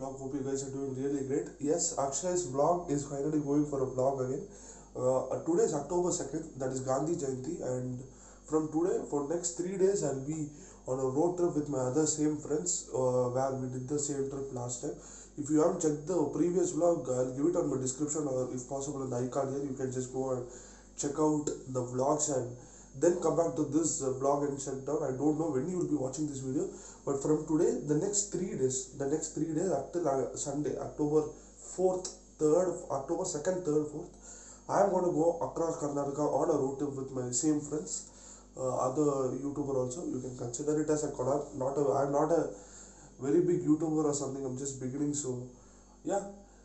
vlog. Hope you guys are doing really great. Yes, Akshay's vlog is finally going for a vlog again. Today is October 2nd, that is Gandhi Jayanti, and from today for next 3 days I'll be on a road trip with my other same friends where we did the same trip last time. If you haven't checked the previous vlog, I'll give it on my description, or if possible in the icon here. You can just go and check out the vlogs and then come back to this vlog and check it out. I don't know when you will be watching this video, but from today, the next 3 days up till Sunday, October 4th, 3rd, October 2nd, 3rd, 4th, I am going to go across Karnataka on a road trip with my same friends, other YouTuber also. You can consider it as a collab. I'm not a very big YouTuber or something. I'm just beginning, so yeah.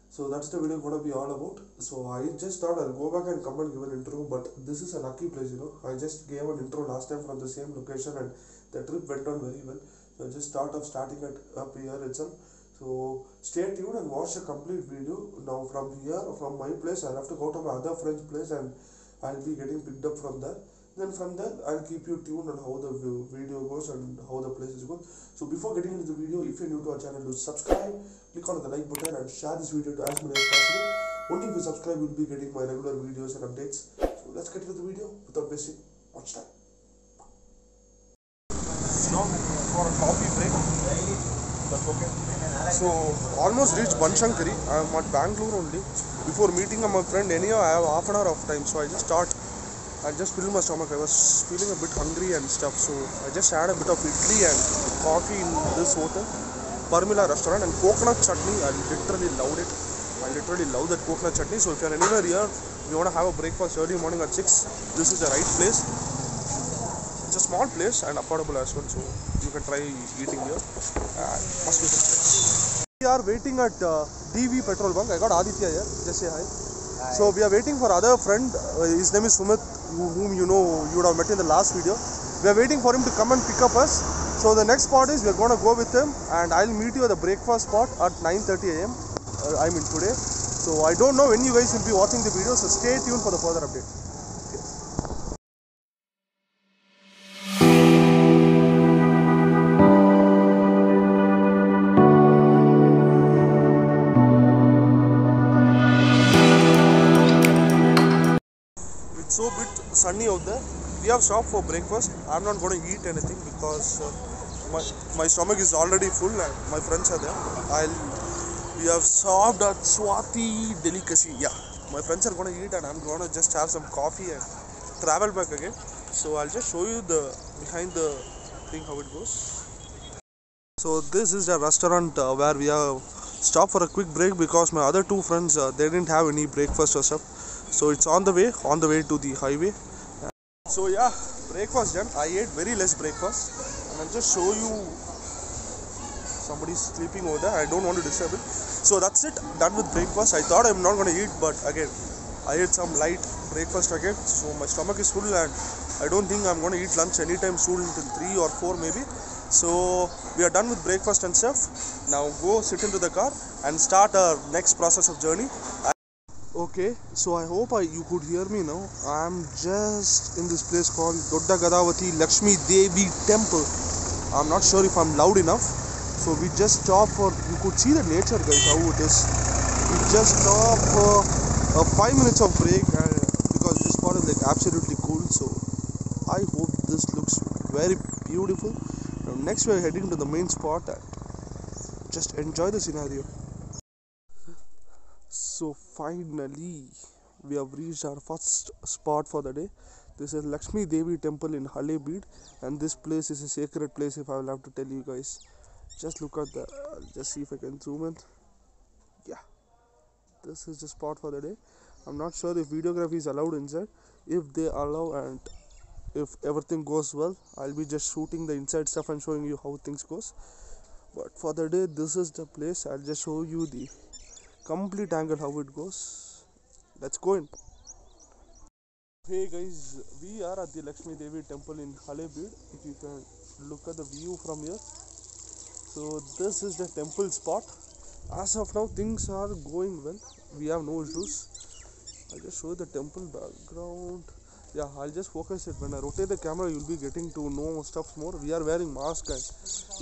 So that's the video gonna be all about. So I just thought I'll go back and come and give an intro, but this is a lucky place, I just gave an intro last time from the same location and the trip went on very well. So I just thought of starting it up here itself. So stay tuned and watch the complete video. Now from here, from my place, I'll have to go to my other friend's place and I'll be getting picked up from there. Then from there, I'll keep you tuned on how the video goes and how the place is going. So before getting into the video, if you're new to our channel, do subscribe, click on the like button and share this video to as many as possible. Only if you subscribe, you'll be getting my regular videos and updates. So let's get into the video without wasting much time. Now for a coffee break. That's okay. So almost reached Banshankari. I'm at Bangalore only. Before meeting my friend anyhow, I have half an hour of time, so I just filled my stomach. I was feeling a bit hungry and stuff, so I just had a bit of idli and coffee in this hotel, Parmila restaurant, and coconut chutney. I literally loved it. I literally love that coconut chutney. So if you're anywhere here, you want to have a breakfast early morning at 6, this is the right place. It's a small place and affordable as well, so you can try eating here. Must visit. We are waiting at DV petrol bunk. I got Aditya here. Just say hi. Hi. So we are waiting for other friend. His name is Sumit, whom you would have met in the last video. We are waiting for him to come and pick up us. So the next spot is we are going to go with him, and I'll meet you at the breakfast spot at 9:30 AM. Today. So I don't know when you guys will be watching the video. So stay tuned for the further update. So bit sunny out there. We have stopped for breakfast. I'm not going to eat anything because my stomach is already full and my friends are there. We have stopped at Swati Delicacy. Yeah, my friends are going to eat and I'm going to just have some coffee and travel back again. So I'll just show you the behind the thing how it goes. So this is the restaurant where we have stopped for a quick break because my other two friends they didn't have any breakfast or stuff. So it's on the way to the highway. So yeah, breakfast done. I ate very less breakfast, and I'll just show you. Somebody's sleeping over there. I don't want to disturb it. So that's it. Done with breakfast. I thought I'm not going to eat, but again, I ate some light breakfast again. So my stomach is full, and I don't think I'm going to eat lunch anytime soon until 3 or 4 maybe. So we are done with breakfast and stuff. Now go sit into the car and start our next process of journey. Okay, so I hope you could hear me now. I'm just in this place called Dodda Gadavati Lakshmi Devi Temple. I'm not sure if I'm loud enough. So we just stopped for, you could see the nature guys, how it is. We just stopped for 5 minutes of break because this spot is like absolutely cool. So I hope this looks very beautiful. Now next we are heading to the main spot and just enjoy the scenario. So finally, we have reached our first spot for the day. This is Lakshmi Devi Temple in Halebeed, and this place is a sacred place. If I will have to tell you guys, just look at the. I'll just see if I can zoom in. Yeah, this is the spot for the day. I'm not sure if videography is allowed inside. If they allow and if everything goes well, I'll be just shooting the inside stuff and showing you how things goes. But for the day, this is the place. I'll just show you the complete angle how it goes. Let's go in. Hey guys, we are at the Lakshmi Devi Temple in Halebeed. If you can look at the view from here. So this is the temple spot. As of now, things are going well. We have no issues. I'll just show the temple background. Yeah, I'll just focus it. When I rotate the camera, you'll be getting to know stuff more. We are wearing masks and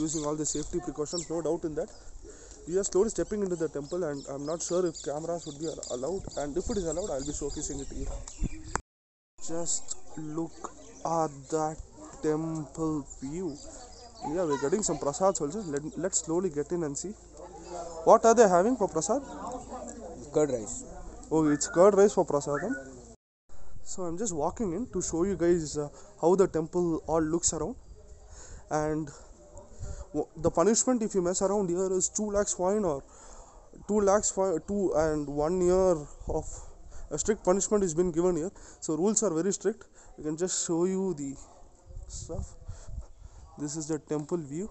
using all the safety precautions, no doubt in that. we are slowly stepping into the temple, and I'm not sure if cameras would be allowed, and if it is allowed, I'll be showcasing it to you. Just look at that temple view. Yeah, we're getting some prasads also. Let's slowly get in and see. What are they having for prasad? Curd rice. Oh, it's curd rice for prasadam. So I'm just walking in to show you guys how the temple all looks around. And the punishment if you mess around here is 2 lakhs fine, or 2 lakhs fine, 2 and 1 year of a strict punishment is been given here. So rules are very strict. I can just show you the stuff. This is the temple view.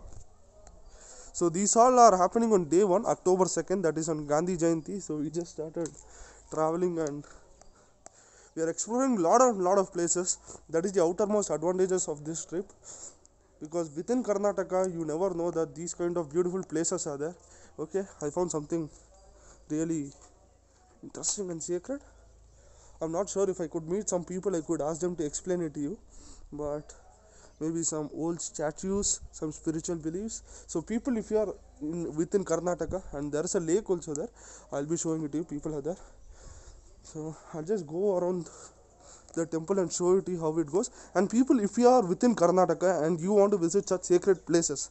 So these all are happening on day 1, October 2nd, that is on Gandhi Jayanti. So we just started traveling and we are exploring lot of places. That is the outermost advantages of this trip, because within Karnataka you never know that these kind of beautiful places are there. Okay, I found something really interesting and sacred. I'm not sure if I could meet some people, I could ask them to explain it to you, but maybe some old statues, some spiritual beliefs. So people, if you are within Karnataka, and there is a lake also there, I'll be showing it to you. People are there. So I'll just go around the temple and show you to you how it goes. And people, if you are within Karnataka and you want to visit such sacred places,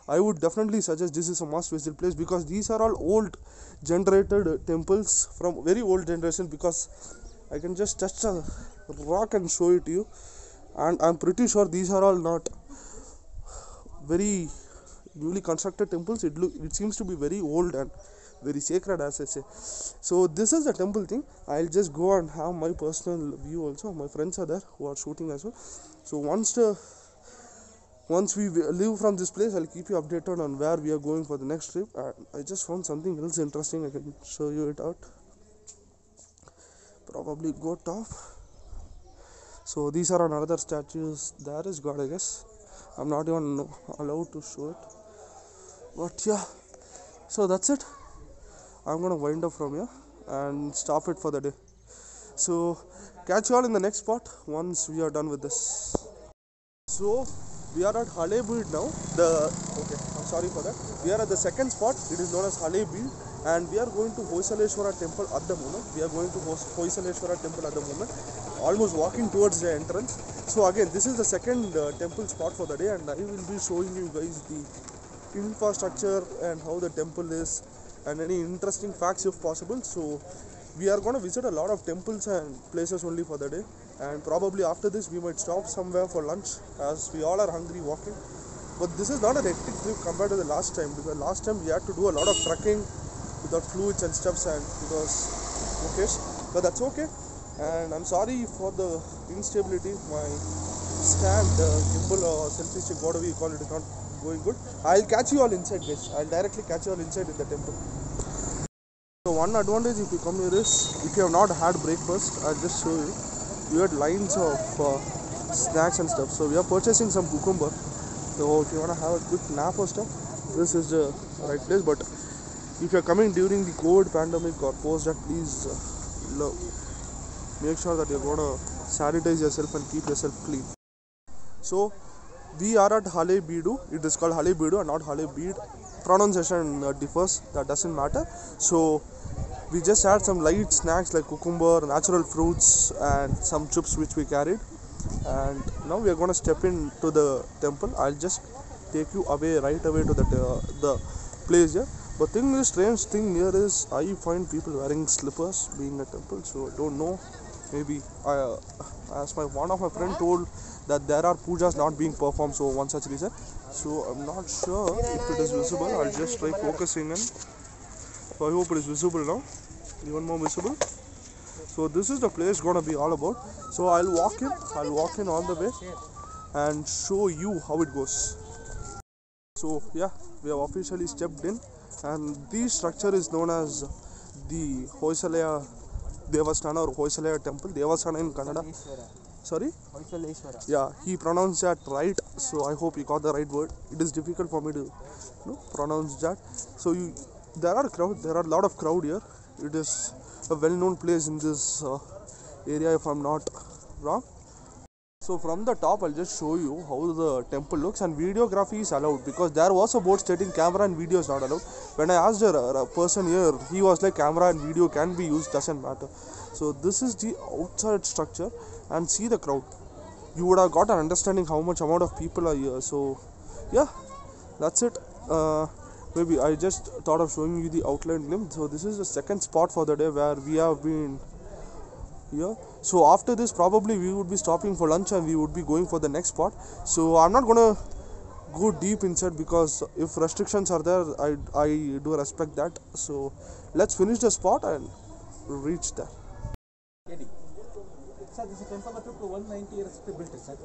I would definitely suggest this is a must visit place, because these are all old generated temples from very old generation. Because I can just touch a rock and show it to you, and I'm pretty sure these are all not very newly constructed temples. It seems to be very old and very sacred, as I say. So this is the temple thing. I'll just go and have my personal view also. My friends are there who are shooting as well. So once we leave from this place, I'll keep you updated on where we are going for the next trip. I just found something else interesting. I can show you it out. Probably go top. So these are another statues. There is God, I guess. I'm not even allowed to show it. But yeah, so that's it. I'm gonna wind up from here and stop it for the day. So catch you all in the next spot once we are done with this. So we are at Halebeedu now. I'm sorry for that. We are at the second spot. It is known as Halebeedu, and we are going to Hoysaleshwara temple at the moment. Almost walking towards the entrance. So again, this is the second temple spot for the day, and I will be showing you guys the infrastructure and how the temple is, and any interesting facts if possible. So we are going to visit a lot of temples and places only for the day, and probably after this we might stop somewhere for lunch, as we all are hungry walking. But this is not a hectic trip compared to the last time, because last time we had to do a lot of trekking without fluids and stuffs, and it was okay, but that's okay. And I'm sorry for the instability. My stand, gimbal or selfie stick, whatever you call it, is not going good. I'll catch you all inside, guys. I'll directly catch you all inside in the temple. So one advantage if you come here is, if you have not had breakfast, I'll just show you. We had lines of snacks and stuff. So we are purchasing some cucumber. So if you want to have a quick nap or stuff, this is the right place. But if you are coming during the COVID pandemic or post that, please make sure that you're going to sanitize yourself and keep yourself clean. So we are at Halebeedu. It is called Halebeedu and not Halebeedu. Pronunciation differs, that doesn't matter. So we just had some light snacks like cucumber, natural fruits, and some chips which we carried. And now we are going to step into the temple. I'll just take you right away to the place here. But strange thing here is, I find people wearing slippers being a temple. So I don't know. Maybe as one of my friend told that there are pujas not being performed, so one such reason. So I'm not sure if it is visible. I'll just try focusing in. So I hope it is visible now. Even more visible. So this is the place gonna be all about. So I'll walk in all the way and show you how it goes. So yeah, we have officially stepped in, and this structure is known as the Hoysalaya Devasthana or Hoysalaya temple. Devasthana in Kannada. Sorry? Hoysaleshwara. Yeah, he pronounced that right. So I hope he got the right word. It is difficult for me to pronounce that. So there are a lot of crowd here. It is a well-known place in this area, if I'm not wrong. So from the top, I'll just show you how the temple looks, and videography is allowed because there was a board stating camera and video is not allowed. When I asked a person here, he was like camera and video can be used, doesn't matter. So this is the outside structure, and see the crowd. You would have got an understanding how much amount of people are here. So yeah, that's it. Maybe I just thought of showing you the outline limb. So this is the second spot for the day where we have been here. So after this probably we would be stopping for lunch and we would be going for the next spot. So I'm not gonna go deep inside because if restrictions are there, I do respect that. So let's finish the spot and reach there. Sir, this temple took 190 years to build, sir.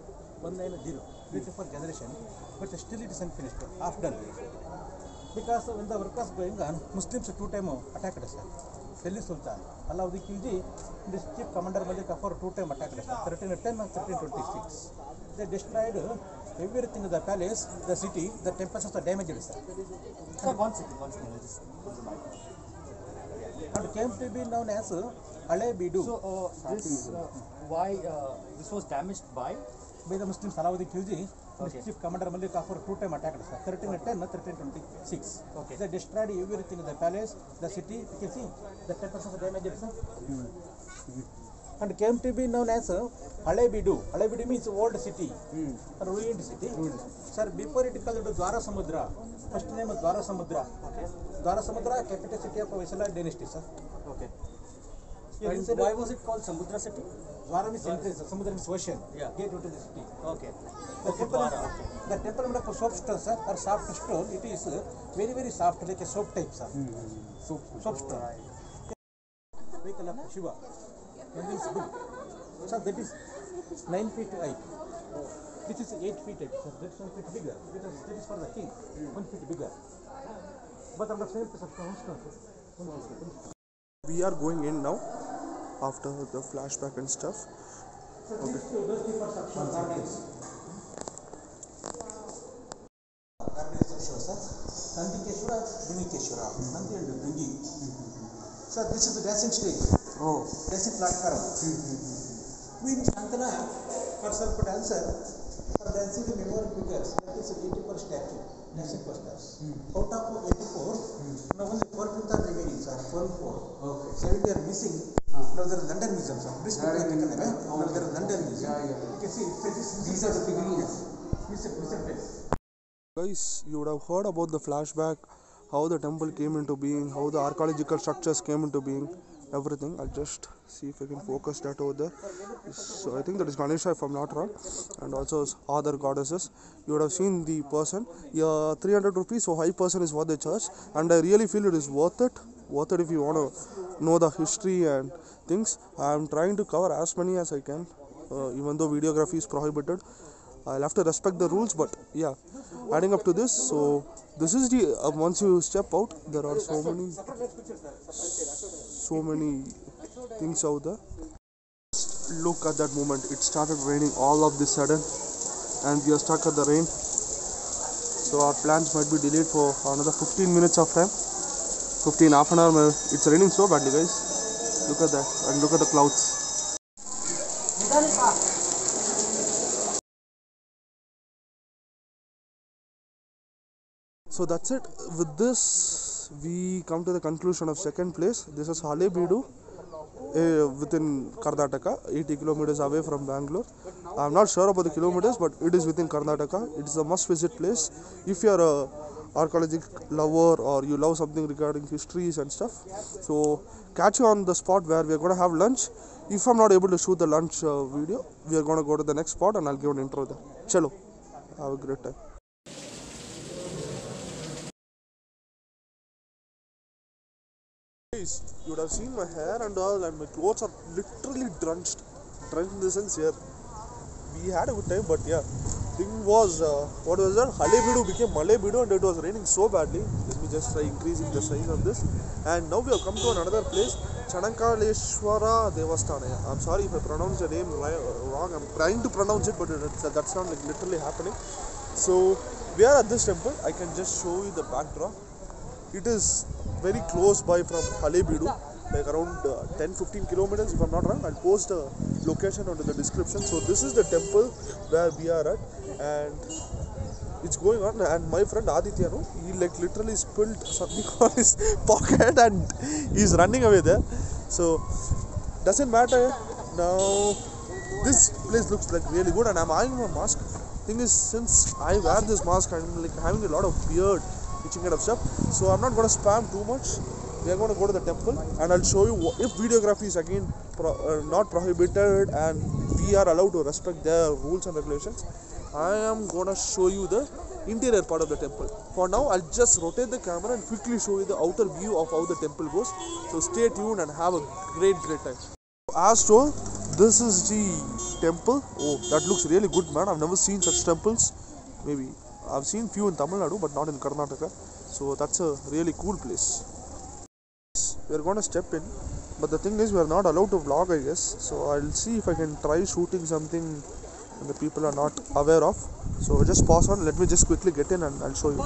190, built for generation, but still it is unfinished, half done. Because when the work was going on, Muslims 2 times attacked, sir. Delhi Sultan, Alauddin Khilji, this chief commander Malik Kafur 2 times attacked, sir. 1310 and 1326. They destroyed everything in the palace, the city, the temples are damaged, sir. Sir, one second, just put the mic on. And came to be known as Halebidu. So, why this was damaged by the Muslims, Alauddin Khilji, Okay. chief commander Malik Kafur 2 times attacked, sir. 1310 and 1326. Okay. They destroyed everything in the palace, the city. You can see the temples are damaged, sir. And came to be known as Halebidu. Halebidu means old city, ruined city. Sir, before it called Dwara Samudra. First name was Dwara Samudra. okay, Dwara Samudra, capital city of Vaisala dynasty, sir. okay. Yeah, And why was it called Samudra City? Dwara means entrance, Samudra means ocean. Yeah. Gate to the city. Okay. The temple, Dwara, okay. the temple made of soft stone, sir, or soft stone. It is very, very soft, like a soap type, sir. Soap stone. Vehicle of Shiva. Engine is good. Sir, that is 9 feet high. This is 8 feet high, sir. That's 1 feet bigger. That is for the king. 1 feet bigger. But on the same piece of stone, sir. We are going in now after the flashback and stuff. Okay. Nandikeshwara, Dinikeshwara, Nandi and Dingi. Sir, this is the dancing stage. Oh. Dancing platform. Queen Shantana, for self-dancer, for dancing the memorial figures, that is 84 statue, dancing posters. Out of 84, now only 14 are remaining, sir. 14. Okay. 70 are missing. Now there is London Museum, sir. This picture taken away. Now there is London Museum. You can see, these are the figurines. Missing place. Guys, you would have heard about the flashback, how the temple came into being, how the archaeological structures came into being, everything. I'll just see if I can focus that over there. So I think that is Ganesha if I'm not wrong, and also other goddesses. You would have seen the person. Yeah, 300 rupees, so high person is what they charge, and I really feel it is worth it. Worth it if you want to know the history and things. I'm trying to cover as many as I can, even though videography is prohibited. I'll have to respect the rules, but yeah, adding up to this, so this is the once you step out, there are so many things out there. Look at that moment. It started raining all of this sudden, and we are stuck at the rain. So our plans might be delayed for another 15 minutes of time. 15 half an hour. It's raining so badly, guys. Look at that, and look at the clouds. So that's it. With this, we come to the conclusion of second place. This is Halebidu, within Karnataka, 80 kilometers away from Bangalore. I'm not sure about the kilometers, but it is within Karnataka. It is a must-visit place if you are a archaeological lover or you love something regarding histories and stuff. So catch you on the spot where we are going to have lunch. If I'm not able to shoot the lunch video, we are going to go to the next spot and I'll give an intro there. Chalo, have a great time. Guys, you would have seen my hair and all, and my clothes are literally drenched. Drenched in the sense here. We had a good time, but yeah, thing was, what was that? Halebidu became Malebidu, and it was raining so badly. Let me just try increasing the size of this. And now we have come to another place, Chanankaleshwara Devasthana. I'm sorry if I pronounce the name wrong. I'm trying to pronounce it, but that's not like literally happening. So we are at this temple. I can just show you the backdrop. It is very close by from Halebidu, like around 10-15 kilometers if I'm not wrong. I'll post the location under the description. So this is the temple where we are at, and it's going on. And my friend Aditya, no, he like literally spilled something on his pocket and he's running away there. So doesn't matter. Now this place looks like really good, and I'm eyeing my mask. Thing is, since I wear this mask, I'm like having a lot of beard, itching kind of stuff. So I'm not gonna spam too much. We are going to go to the temple, and I'll show you if videography is again not prohibited and we are allowed to respect their rules and regulations. I am going to show you the interior part of the temple. For now, I'll just rotate the camera and quickly show you the outer view of how the temple goes. So stay tuned and have a great time. As told, this is the temple. Oh, that looks really good, man. I've never seen such temples. Maybe I've seen few in Tamil Nadu, but not in Karnataka. So that's a really cool place. We are going to step in, but the thing is, we are not allowed to vlog, I guess. So I'll see if I can try shooting something the people are not aware of. So just pause on, let me just quickly get in and I'll show you.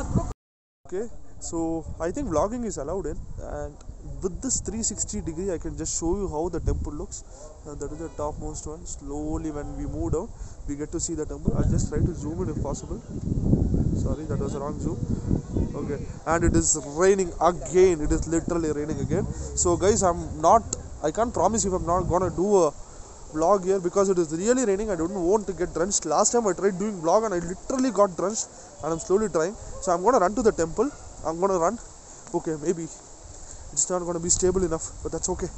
Okay, so I think vlogging is allowed in, and with this 360 degree I can just show you how the temple looks. That is the topmost one. Slowly when we move down, we get to see the temple. I'll just try to zoom in if possible. Sorry, that was a wrong zoom. Okay, and it is raining again. It is literally raining again. So guys, I can't promise you if I'm not gonna do a vlog here because it is really raining. I don't want to get drenched. Last time I tried doing vlog and I literally got drenched, and I'm slowly trying. So I'm gonna run to the temple. I'm gonna run. Okay, maybe it's not gonna be stable enough, but that's okay.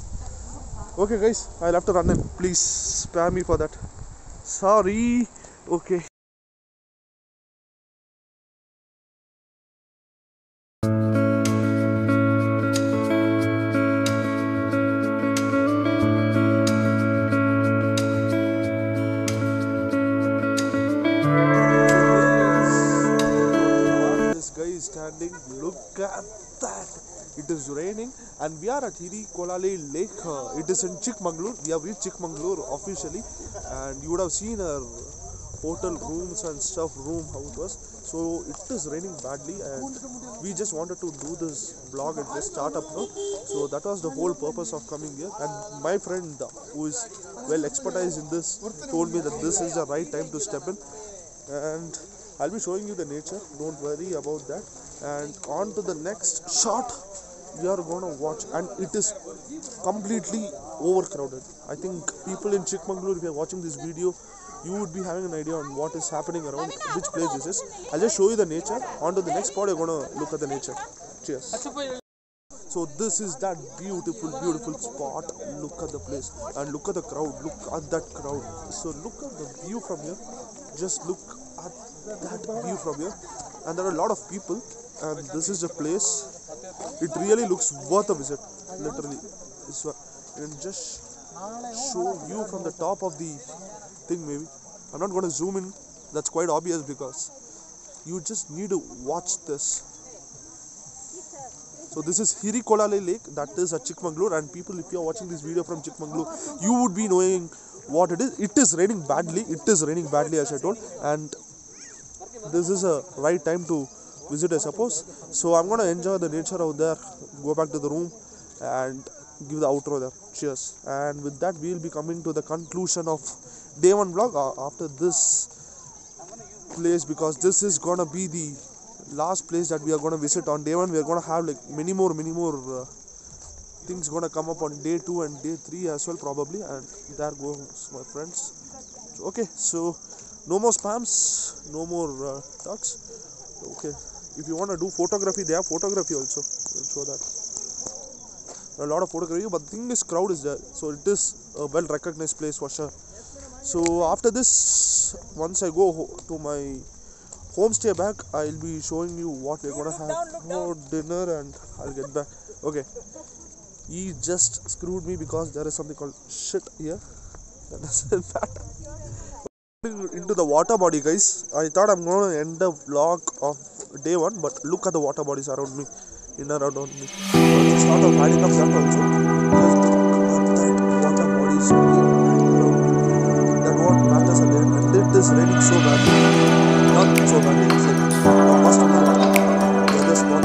Okay guys, I'll have to run in. Please spare me for that. Sorry. Okay. Standing, look at that. It is raining, and we are at Hiri-Kolale Lake. It is in Chikmagalur. We have reached Chikmagalur officially, and you would have seen our hotel rooms and stuff, how it was. So it is raining badly, and we just wanted to do this vlog and just start up now. So that was the whole purpose of coming here. And my friend, who is well expertise in this, told me that this is the right time to step in, and I'll be showing you the nature, don't worry about that. And on to the next shot we are going to watch, and it is completely overcrowded. I think people in Chikmagalur, if you are watching this video, you would be having an idea on what is happening around, which place this is. I'll just show you the nature. On to the next spot, you're going to look at the nature. Cheers. So this is that beautiful spot. Look at the place and look at the crowd. Look at that crowd. So look at the view from here. Just look at that view from here, and there are a lot of people, and this is the place. It really looks worth a visit, literally. So I can just show you from the top of the thing. Maybe I'm not going to zoom in, that's quite obvious, because you just need to watch this. So this is Hiri-Kolale Lake, that is at Chikmagalur, and people, if you are watching this video from Chikmagalur, you would be knowing what it is. It is raining badly. As I told, and this is a right time to visit, I suppose. So I'm going to enjoy the nature out there, go back to the room and give the outro there. Cheers. And with that, we'll be coming to the conclusion of day 1 vlog after this place, because this is going to be the last place that we are going to visit on day 1. We are going to have like many more things going to come up on day 2 and day 3 as well, probably. And there goes my friends. Okay, so no more spams, no more talks. Okay, if you want to do photography, they have photography also. I'll show that. A lot of photography, but the thing is, crowd is there, so it is a well recognized place for sure. So after this, once I go to my homestay back, I'll be showing you what we're gonna have for dinner, and I'll get back. Okay, he just screwed me because there is something called shit here. That doesn't matter. Into the water body, guys. I thought I'm going to end the vlog of day 1, but look at the water bodies around me, in and around me. It's sort of hiding up that also. Water bodies. That what matters at the end. And it is raining so badly. Not so badly, it's like almost a lot. Weather's not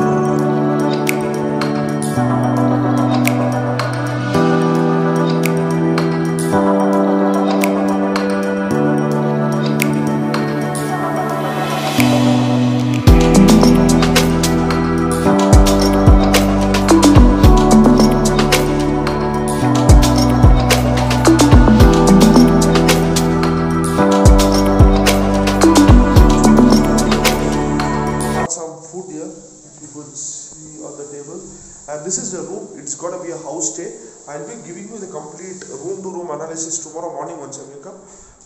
analysis tomorrow morning once I wake up.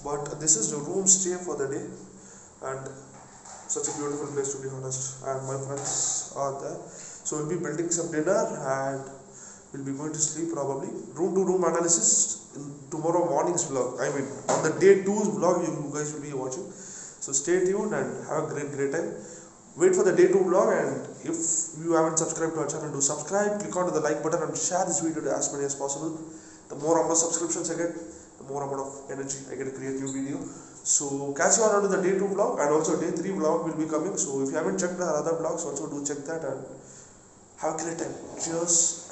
But this is the room stay for the day, and such a beautiful place to be honest. And my friends are there, so we'll be building some dinner and we'll be going to sleep probably. Room to room analysis in tomorrow morning's vlog. I mean, on the day 2's vlog, you guys will be watching. So stay tuned and have a great time. Wait for the day 2 vlog, and if you haven't subscribed to our channel, do subscribe, click onto the like button and share this video to as many as possible. The more amount of subscriptions I get, the more amount of energy I get to create new video. So catch you on to the day 2 vlog, and also day 3 vlog will be coming. So if you haven't checked our other vlogs, also do check that and have a great time. Cheers.